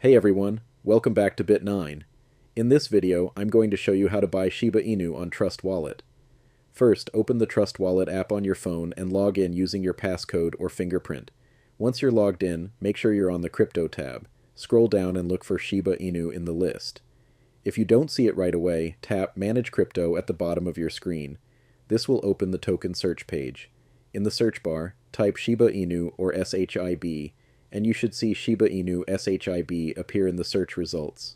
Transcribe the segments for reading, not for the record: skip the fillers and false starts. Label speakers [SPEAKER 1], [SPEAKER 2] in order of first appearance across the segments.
[SPEAKER 1] Hey everyone, welcome back to Bit9. In this video, I'm going to show you how to buy Shiba Inu on Trust Wallet. First, open the Trust Wallet app on your phone and log in using your passcode or fingerprint. Once you're logged in, make sure you're on the Crypto tab. Scroll down and look for Shiba Inu in the list. If you don't see it right away, tap Manage Crypto at the bottom of your screen. This will open the token search page. In the search bar, type Shiba Inu or SHIB, and you should see Shiba Inu SHIB appear in the search results.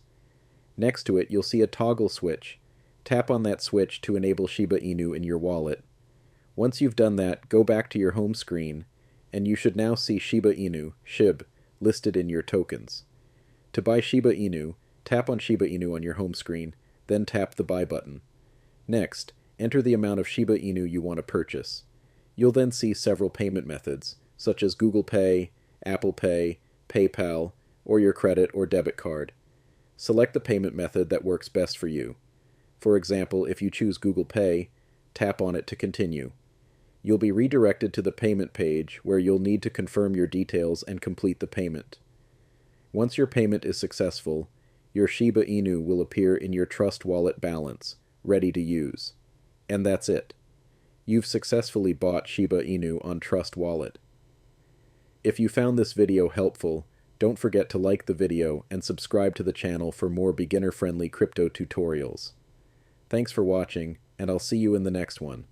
[SPEAKER 1] Next to it, you'll see a toggle switch. Tap on that switch to enable Shiba Inu in your wallet. Once you've done that, go back to your home screen, and you should now see Shiba Inu, SHIB, listed in your tokens. To buy Shiba Inu, tap on Shiba Inu on your home screen, then tap the Buy button. Next, enter the amount of Shiba Inu you want to purchase. You'll then see several payment methods, such as Google Pay, Apple Pay, PayPal, or your credit or debit card. Select the payment method that works best for you. For example, if you choose Google Pay, tap on it to continue. You'll be redirected to the payment page where you'll need to confirm your details and complete the payment. Once your payment is successful, your Shiba Inu will appear in your Trust Wallet balance, ready to use. And that's it. You've successfully bought Shiba Inu on Trust Wallet. If you found this video helpful, don't forget to like the video and subscribe to the channel for more beginner-friendly crypto tutorials. Thanks for watching, and I'll see you in the next one.